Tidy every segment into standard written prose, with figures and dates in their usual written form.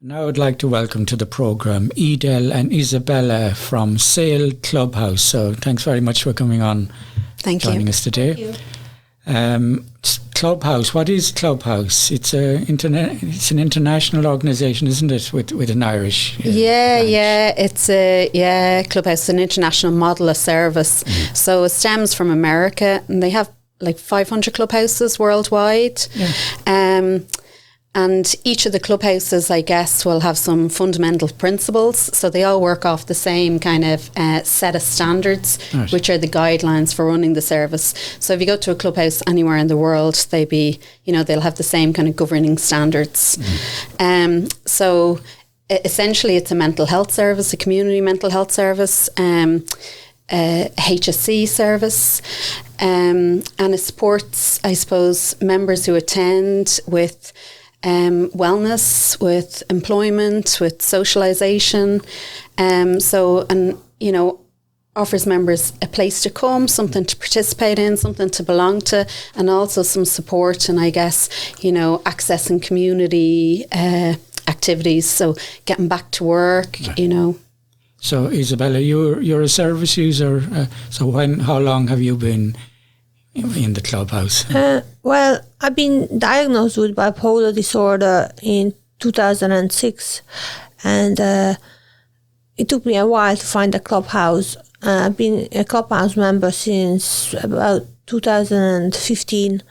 Now I'd like to welcome to the programme Edel and Izabella from Saol Clubhouse. So thanks very much for coming on, joining us today. Thank you. Clubhouse, what is Clubhouse? It's an international organisation, isn't it, with an Irish branch? It's Clubhouse, an international model of service. So it stems from America, and they have like 500 clubhouses worldwide. And each of the clubhouses, I guess, will have some fundamental principles. So they all work off the same kind of set of standards, right, which are the guidelines for running the service. So if you go to a clubhouse anywhere in the world, they'll have the same kind of governing standards. So essentially, it's a mental health service, a community mental health service, HSC service, and it supports, I suppose, members who attend with wellness, with employment, with socialisation, offers members a place to come, something to participate in, something to belong to, and also some support and, I guess, accessing community activities, so getting back to work, So Izabella, you're a service user, how long have you been in the clubhouse? Well, I've been diagnosed with bipolar disorder in 2006, and it took me a while to find a clubhouse. I've been a clubhouse member since about 2015.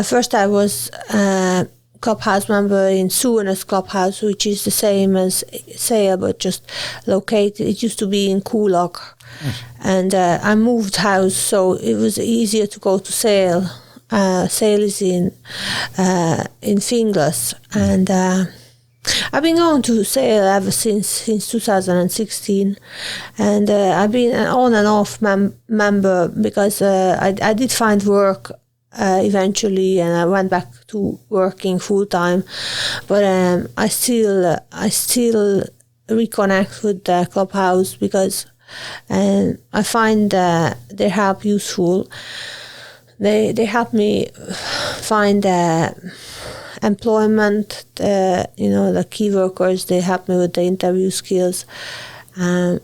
First I was a clubhouse member in Suena's Clubhouse, which is the same as Saol, but just located. It used to be in Coolock. And I moved house, so it was easier to go to Saol. Saol is in Finglas, and I've been going to Saol ever since 2016, and I've been an on and off member because I did find work eventually, and I went back to working full time, but I still reconnect with the clubhouse because I find their help useful. They help me find employment. The key workers. They help me with the interview skills. At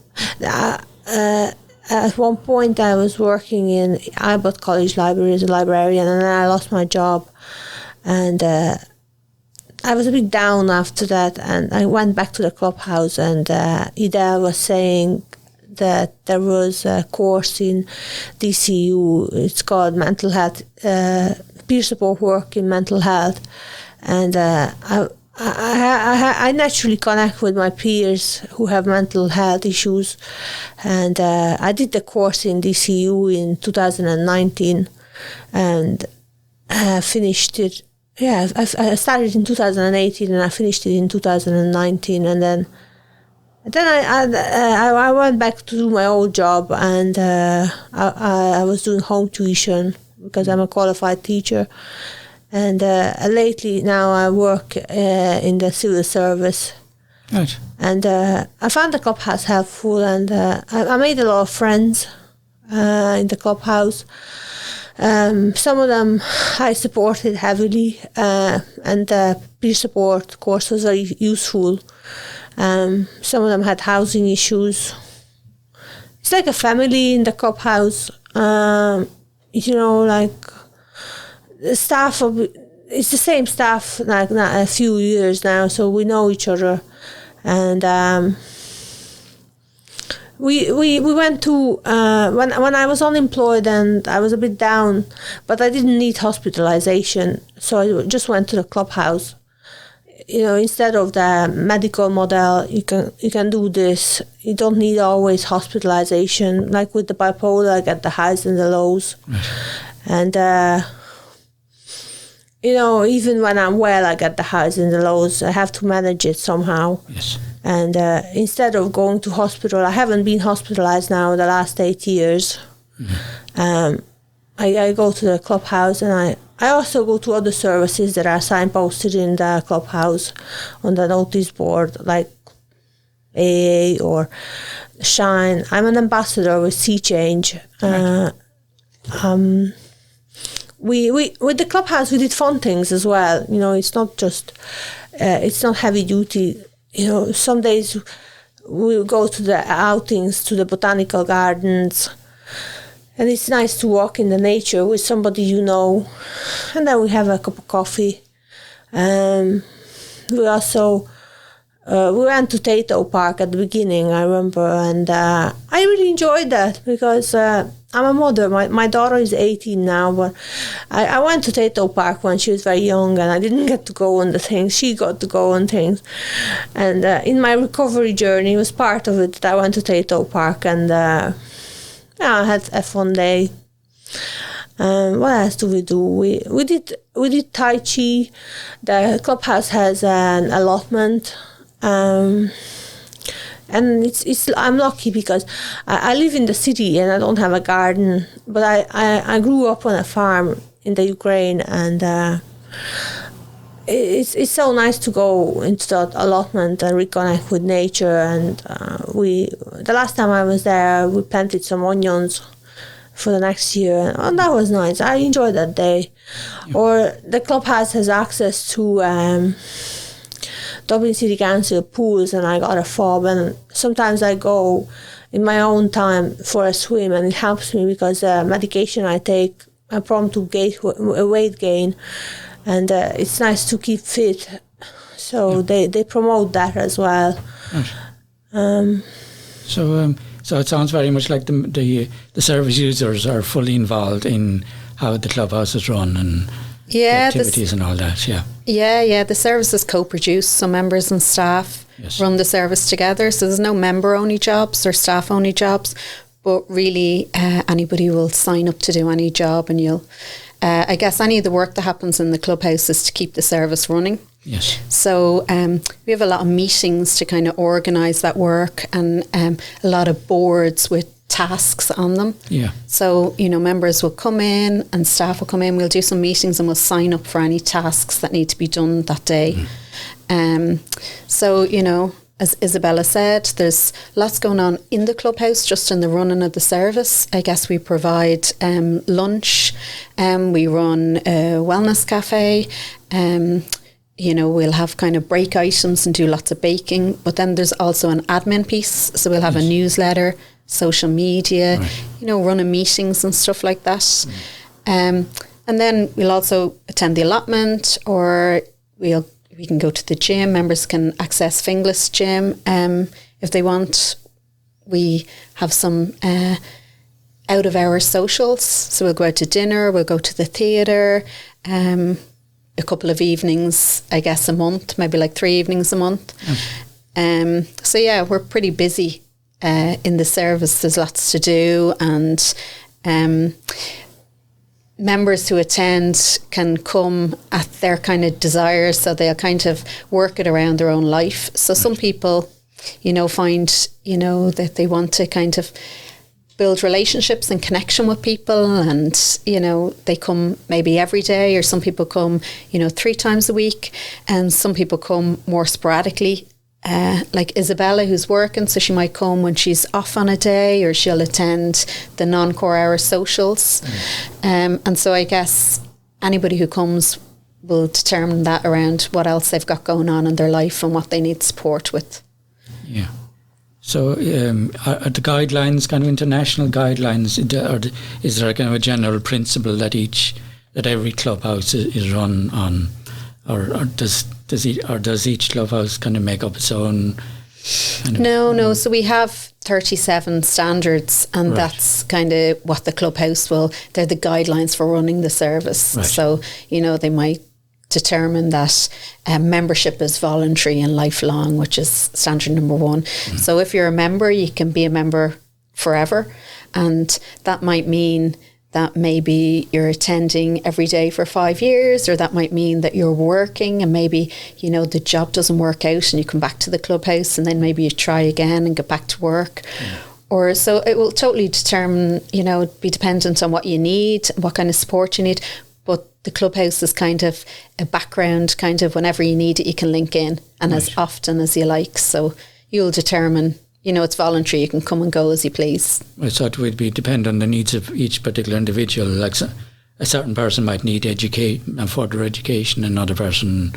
one point, I was working in Albert College Library as a librarian, and then I lost my job, and I was a bit down after that. And I went back to the clubhouse, and Edel was saying that there was a course in DCU. It's called Mental Health, Peer Support Work in Mental Health. And I naturally connect with my peers who have mental health issues. And I did the course in DCU in 2019 and finished it. Yeah, I started in 2018 and I finished it in 2019. And then I went back to do my old job, and I was doing home tuition because I'm a qualified teacher. And lately now I work in the civil service. Right. And I found the clubhouse helpful, and I made a lot of friends in the clubhouse. Some of them I supported heavily, and the peer support course was very useful. Some of them had housing issues. It's like a family in the clubhouse. Like the staff it's the same staff like a few years now, so we know each other. And we went to when I was unemployed and I was a bit down, but I didn't need hospitalization, so I just went to the clubhouse. Instead of the medical model, you can do this. You don't need always hospitalization. Like with the bipolar, I get the highs and the lows. Right. And, even when I'm well, I get the highs and the lows. I have to manage it somehow. Yes. And instead of going to hospital, I haven't been hospitalized now the last 8 years. Mm-hmm. I go to the clubhouse, and I also go to other services that are signposted in the clubhouse on the notice board, like AA or Shine. I'm an ambassador with Sea Change. We with the clubhouse we did fun things as well. It's not just it's not heavy duty. Some days we'll go to the outings, to the botanical gardens, and it's nice to walk in the nature with somebody and then we have a cup of coffee. We also we went to Tato Park at the beginning, I remember, and I really enjoyed that because I'm a mother. My daughter is 18 now, but I went to Tato Park when she was very young, and I didn't get to go on the things. She got to go on things. And in my recovery journey, it was part of it that I went to Tato Park, and I had a fun day. What else do we do? We did Tai Chi. The clubhouse has an allotment. And I'm lucky because I live in the city and I don't have a garden, but I grew up on a farm in the Ukraine, and it's so nice to go into that allotment and reconnect with nature. And the last time I was there, we planted some onions for the next year, and that was nice. I enjoyed that day. Yeah. Or the clubhouse has access to Dublin City Council pools, and I got a fob, and sometimes I go in my own time for a swim, and it helps me because medication I take, I prone to weight gain, and it's nice to keep fit, so they promote that as well. Right. So it sounds very much like the service users are fully involved in how the clubhouse is run and the activities and all that, Yeah, the service is co-produced, so members and staff run the service together, so there's no member-only jobs or staff-only jobs, but really anybody will sign up to do any job, and you'll, I guess any of the work that happens in the clubhouse is to keep the service running. Yes. So we have a lot of meetings to kind of organise that work, and a lot of boards with tasks on them. Yeah. So, members will come in and staff will come in. We'll do some meetings and we'll sign up for any tasks that need to be done that day. So, as Izabella said, there's lots going on in the clubhouse, just in the running of the service. I guess we provide lunch, we run a wellness cafe, we'll have kind of break items and do lots of baking, but then there's also an admin piece, so we'll have a newsletter, social media, running meetings and stuff like that. And then we'll also attend the allotment, or we can go to the gym. Members can access Finglas gym if they want. We have some out of hour socials, so we'll go out to dinner, we'll go to the theatre, a couple of evenings, I guess, a month, maybe like 3 evenings a month. So yeah, we're pretty busy in the service. There's lots to do, and members who attend can come at their kind of desire, so they'll kind of work it around their own life. So some people, find, that they want to kind of build relationships and connection with people, and they come maybe every day, or some people come 3 times a week, and some people come more sporadically, like Izabella, who's working, so she might come when she's off on a day, or she'll attend the non-core hour socials. And so I guess anybody who comes will determine that around what else they've got going on in their life and what they need support with. Yeah. So are the guidelines kind of international guidelines, or is there kind of a general principle that every clubhouse is run on, or does each clubhouse kind of make up its own? No. So we have 37 standards, and that's kind of what the clubhouse they're the guidelines for running the service. Right. So, they might determine that membership is voluntary and lifelong, which is standard number 1. So if you're a member, you can be a member forever, and that might mean that maybe you're attending every day for 5 years, or that might mean that you're working and maybe the job doesn't work out and you come back to the clubhouse, and then maybe you try again and get back to work. Or so it will totally determine, be dependent on what you need, what kind of support you need. But the clubhouse is kind of a background, kind of whenever you need it, you can link in, and as often as you like. So you'll determine, it's voluntary. You can come and go as you please. I thought it would depend on the needs of each particular individual. Like a certain person might need further education, another person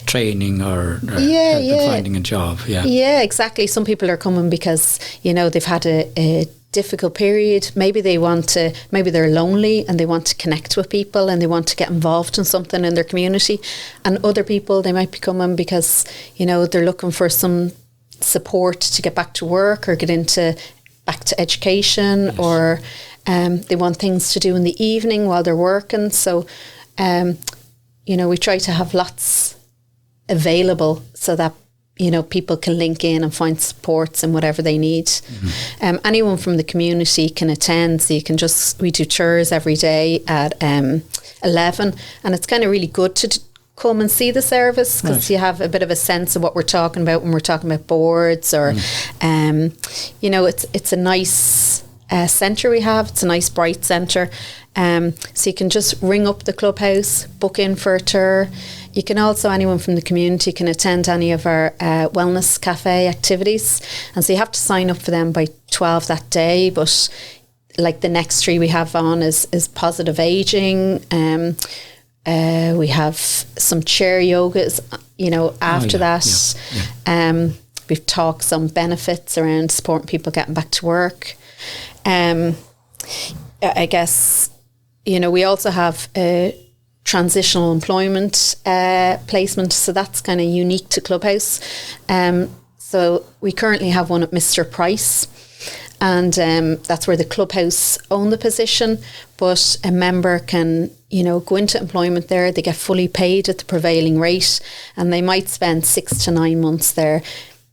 training or help finding a job. Yeah, exactly. Some people are coming because, they've had a difficult period. Maybe they're lonely and they want to connect with people and they want to get involved in something in their community. And other people, they might be coming because, they're looking for some support to get back to work or get back to education, or they want things to do in the evening while they're working. So, we try to have lots available so that people can link in and find supports and whatever they need. Anyone from the community can attend. So we do chairs every day at 11, and it's kind of really good to come and see the service because you have a bit of a sense of what we're talking about when we're talking about boards, or it's a nice centre we have. It's a nice bright centre. So you can just ring up the clubhouse, book in for a tour. You can also, anyone from the community can attend any of our wellness cafe activities. And so you have to sign up for them by 12 that day. But like the next 3 we have on is positive ageing. We have some chair yogas, after that. We've talked some benefits around supporting people getting back to work. I guess, we also have transitional employment placement, so that's kind of unique to Clubhouse. So we currently have one at Mr. Price, and that's where the Clubhouse own the position, but a member can go into employment there. They get fully paid at the prevailing rate, and they might spend 6 to 9 months there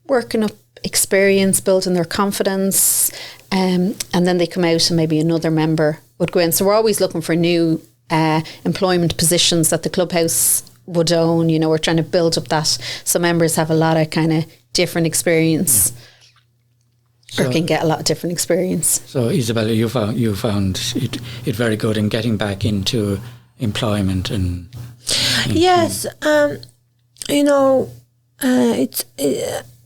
working up experience, building their confidence, and then they come out and maybe another member would go in. So we're always looking for new employment positions that the Clubhouse would own. We're trying to build up that so members have a lot of kind of different experience, or can get a lot of different experience. So Izabella, you found it very good in getting back into employment and yes,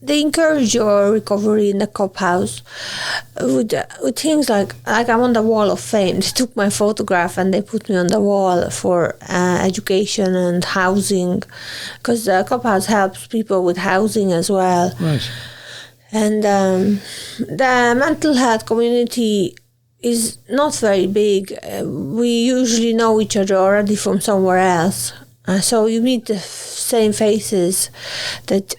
they encourage your recovery in the Clubhouse with things like I'm on the wall of fame. They took my photograph and they put me on the wall for education and housing, because the Clubhouse helps people with housing as well. Right. And the mental health community is not very big. We usually know each other already from somewhere else. So you meet the same faces that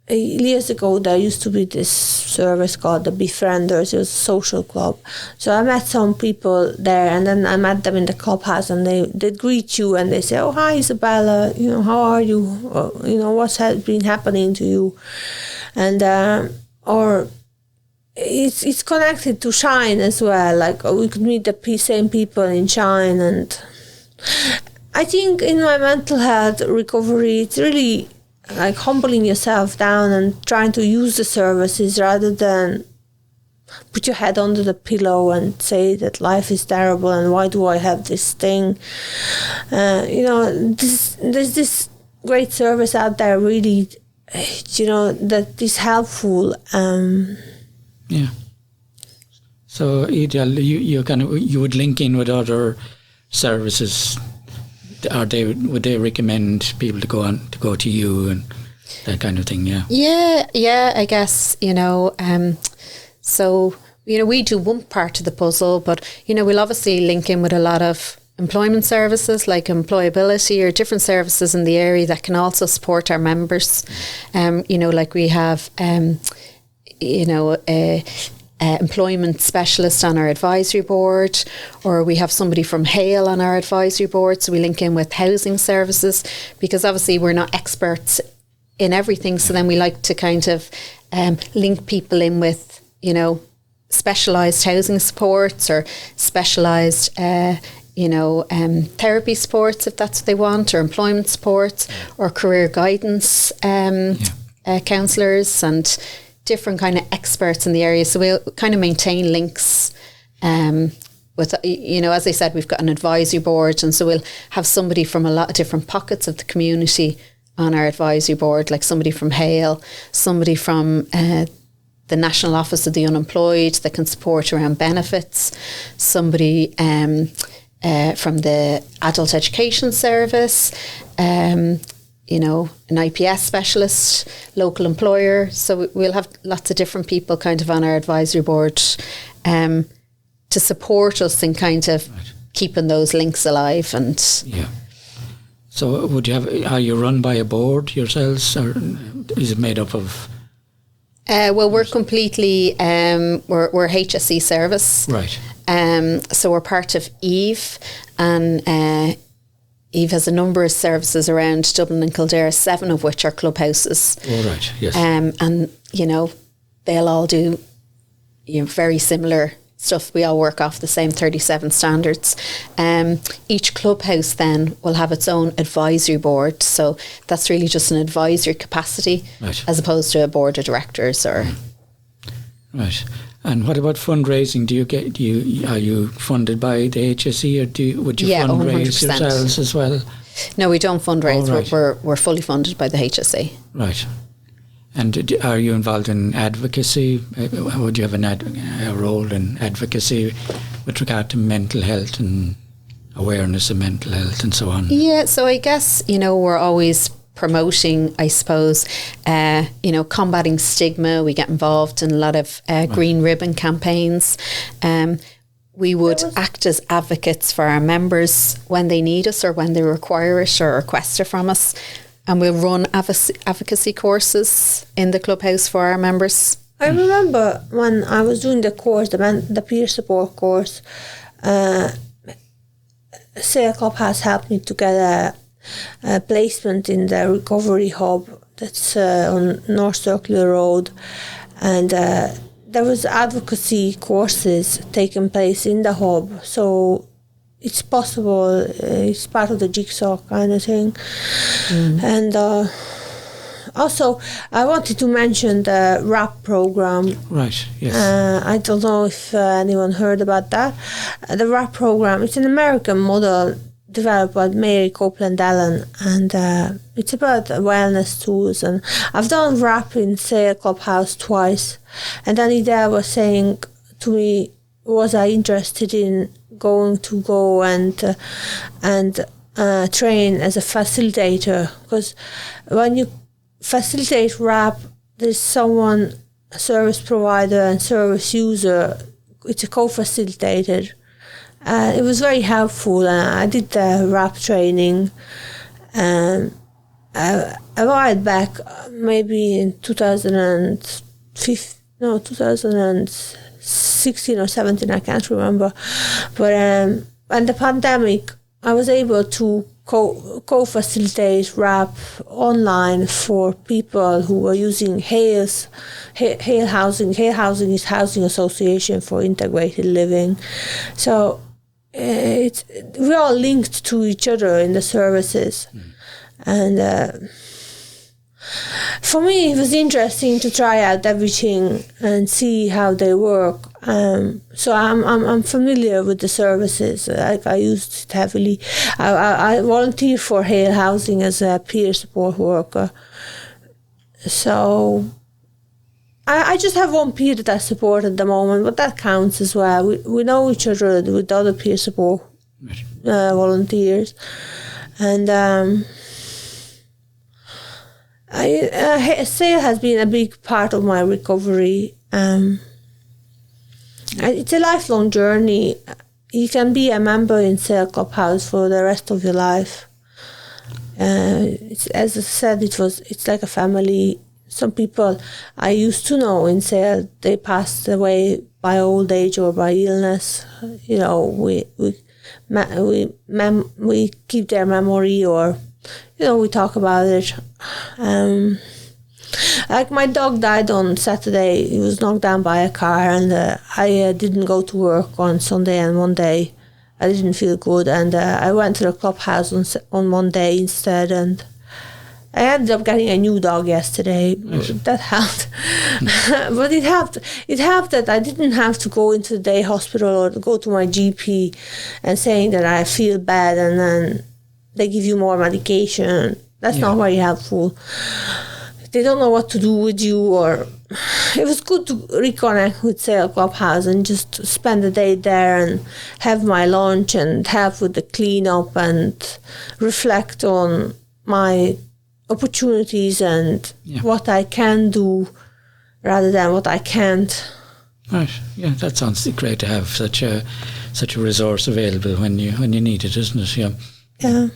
years ago there used to be this service called the Befrienders. It was a social club. So I met some people there, and then I met them in the Clubhouse, and they'd greet you and they say, "Oh, hi Izabella, how are you? What's been happening to you?" And or it's connected to Shine as well. Like we could meet the same people in Shine. And I think in my mental health recovery, it's really like humbling yourself down and trying to use the services rather than put your head under the pillow and say that life is terrible and why do I have this thing. There's this great service out there really, that is helpful. Yeah. So Edel, you would link in with other services. Would they recommend people to go to you and that kind of thing? Yeah, I guess so we do one part of the puzzle, but we'll obviously link in with a lot of employment services like employability or different services in the area that can also support our members. Like we have employment specialist on our advisory board, or we have somebody from Hale on our advisory board, so we link in with housing services, because obviously we're not experts in everything, so then we like to kind of link people in with specialised housing supports or specialised therapy supports if that's what they want, or employment supports, or career guidance counsellors and different kind of experts in the area. So we'll kind of maintain links with, as I said, we've got an advisory board, and so we'll have somebody from a lot of different pockets of the community on our advisory board, like somebody from Hale, somebody from the National Office of the Unemployed that can support around benefits, somebody from the Adult Education Service, an IPS specialist, local employer. So we'll have lots of different people kind of on our advisory board to support us in kind of keeping those links alive. And so are you run by a board yourselves, or is it made up of? Well, we're completely, we're HSE service. Right. So we're part of Eve, and Eve has a number of services around Dublin and Kildare, 7 of which are clubhouses. Oh, right, yes. And, they'll all do very similar stuff. We all work off the same 37 standards. Each clubhouse then will have its own advisory board. So that's really just an advisory capacity as opposed to a board of directors or... Right. And what about fundraising? Are you funded by the HSE, or would you fundraise 100%. yourselves as well? No, we don't fundraise. Oh, right. We're fully funded by the HSE. Right. And are you involved in advocacy? Would you have a role in advocacy with regard to mental health and awareness of mental health and so on? Yeah, so I guess, we're always promoting, I suppose, combating stigma. We get involved in a lot of green ribbon campaigns. We would act as advocates for our members when they need us or when they require it or request it from us. And we'll run advocacy courses in the clubhouse for our members. I remember when I was doing the course, the peer support course, Saol Clubhouse helped me to get a placement in the recovery hub that's on North Circular Road, and there was advocacy courses taking place in the hub, so it's possible, it's part of the jigsaw kind of thing. And also I wanted to mention the RAP program. Right, yes. I don't know if anyone heard about that. The RAP program, it's an American model developed by Mary Copeland Allen, and it's about wellness tools. And I've done RAP in Saol Clubhouse twice, and then Edel was saying to me, was I interested in going and train as a facilitator, because when you facilitate RAP, there's someone, a service provider and service user, it's a co-facilitated. It was very helpful, and I did the RAP training a while back, maybe in 2016 or 17, I can't remember. But when the pandemic, I was able to co-facilitate RAP online for people who were using Hale Housing. Hale Housing is Housing Association for Integrated Living. So we're all linked to each other in the services. And for me, it was interesting to try out everything and see how they work. So I'm familiar with the services. I used it heavily. I volunteer for Hale Housing as a peer support worker. So I just have one peer that I support at the moment, but that counts as well. We know each other with other peer support volunteers. And Saol has been a big part of my recovery. It's a lifelong journey. You can be a member in Saol Clubhouse for the rest of your life. As I said, it's like a family. Some people I used to know in Saol, they passed away by old age or by illness. We keep their memory, or we talk about it. Like my dog died on Saturday. He was knocked down by a car, and I didn't go to work on Sunday and Monday. I didn't feel good, and I went to the clubhouse on Monday instead, and I ended up getting a new dog yesterday. Nice. That helped. But it helped that I didn't have to go into the day hospital or go to my GP and saying that I feel bad, and then they give you more medication. That's not very helpful. They don't know what to do with you, or it was good to reconnect with Saol Clubhouse and just spend the day there and have my lunch and help with the cleanup and reflect on my opportunities and what I can do rather than what I can't. Right. Yeah, that sounds great to have such a resource available when you need it, isn't it? Yeah. Yeah.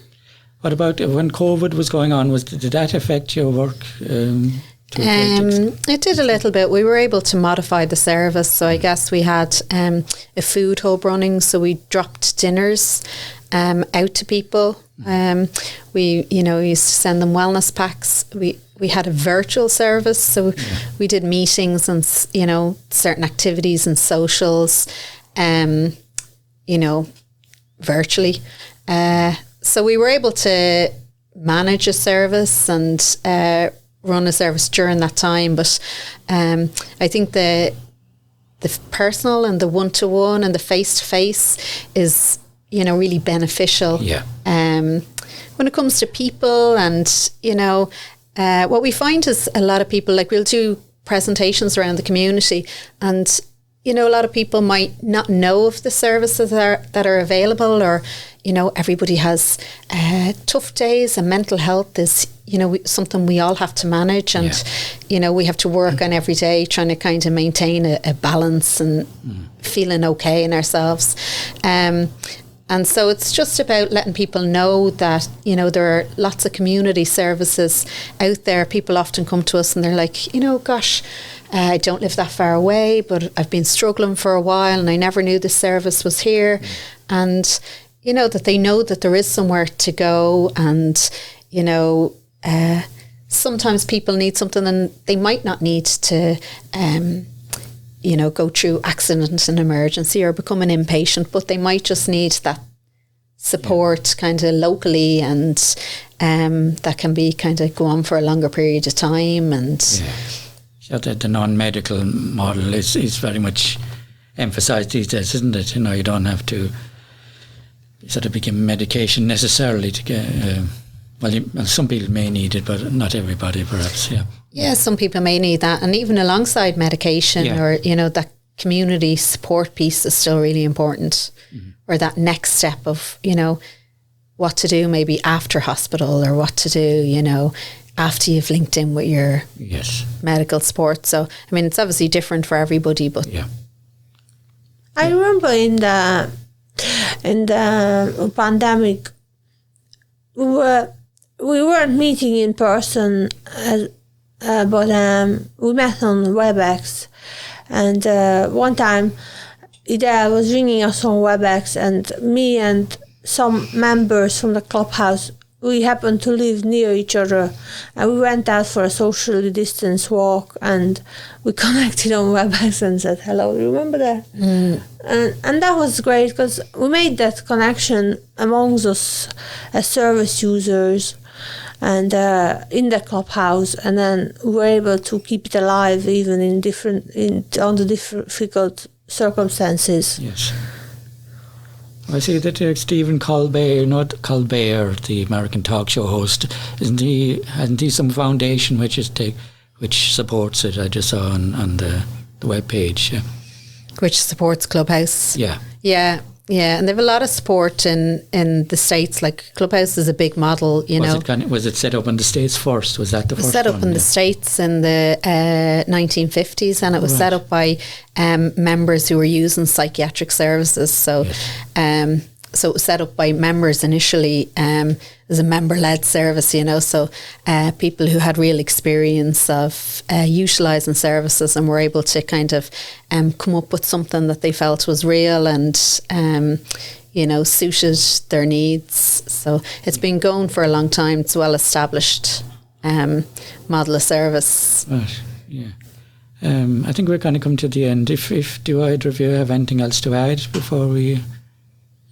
What about when COVID was going on? Did that affect your work? It did a little bit. We were able to modify the service, so I guess we had a food hub running. So we dropped dinners out to people. We used to send them wellness packs. We had a virtual service, so we did meetings and certain activities and socials, virtually. So we were able to manage a service and run a service during that time. But I think the personal and the one-to-one and the face-to-face is really beneficial. Yeah. When it comes to people and what we find is a lot of people, like, we'll do presentations around the community, and a lot of people might not know of the services that are available, or everybody has tough days, and mental health is something we all have to manage, and we have to work on every day, trying to kind of maintain a balance and feeling okay in ourselves. And so it's just about letting people know that, there are lots of community services out there. People often come to us and they're like, gosh, I don't live that far away, but I've been struggling for a while and I never knew this service was here. And, that they know that there is somewhere to go. And, sometimes people need something and they might not need to go through accident and emergency or become an inpatient, but they might just need that support kind of locally, and that can be kind of go on for a longer period of time. And the non-medical model is very much emphasised these days, isn't it? You don't have to sort of begin medication necessarily to get some people may need it, but not everybody, perhaps. Yeah, some people may need that, and even alongside medication, or that community support piece is still really important, or that next step of what to do maybe after hospital, or what to do after you've linked in with your medical support. So I mean, it's obviously different for everybody, but I remember in the pandemic we weren't meeting in person, but we met on WebEx. And one time, Edel was ringing us on WebEx, and me and some members from the clubhouse, we happened to live near each other, and we went out for a socially distanced walk, and we connected on WebEx and said hello. Remember that? And that was great, because we made that connection amongst us as service users and in the clubhouse, and then we were able to keep it alive even under difficult circumstances. Yes. I see that Stephen Colbert, the American talk show host, hasn't he some foundation which supports it? I just saw on the web page. Which supports Clubhouse. Yeah, and they have a lot of support in the States. Like, Clubhouse is a big model, Was it set up in the States first? Was that the first one? It was set up in the States in the 1950s, and it was set up by members who were using psychiatric services. So so it was set up by members initially as a member-led service, so people who had real experience of utilising services and were able to kind of come up with something that they felt was real and suited their needs. So it's been going for a long time. It's a well-established model of service. Right, yeah. I think we're going to come to the end. If do either of you have anything else to add before we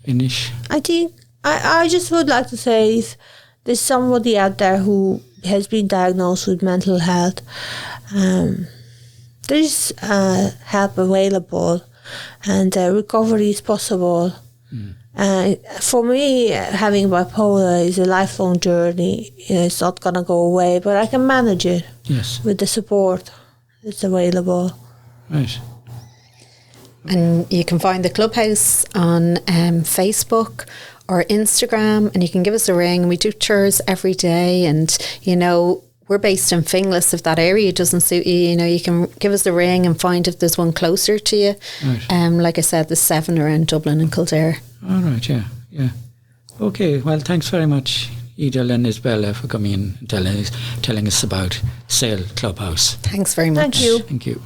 finish? I think I just would like to say, if there's somebody out there who has been diagnosed with mental health, there's help available, and recovery is possible. For me, having bipolar is a lifelong journey. It's not going to go away, but I can manage it with the support that's available. Right. And you can find the Clubhouse on Facebook, or Instagram, and you can give us a ring. We do tours every day, and we're based in Finglas. If that area doesn't suit you, you can give us a ring and find if there's one closer to you. Right. Like I said, there's 7 around Dublin and Kildare. All right, yeah. Okay, well, thanks very much, Edel and Izabella, for coming in and telling us about Saol Clubhouse. Thanks very much. Thank you. Thank you.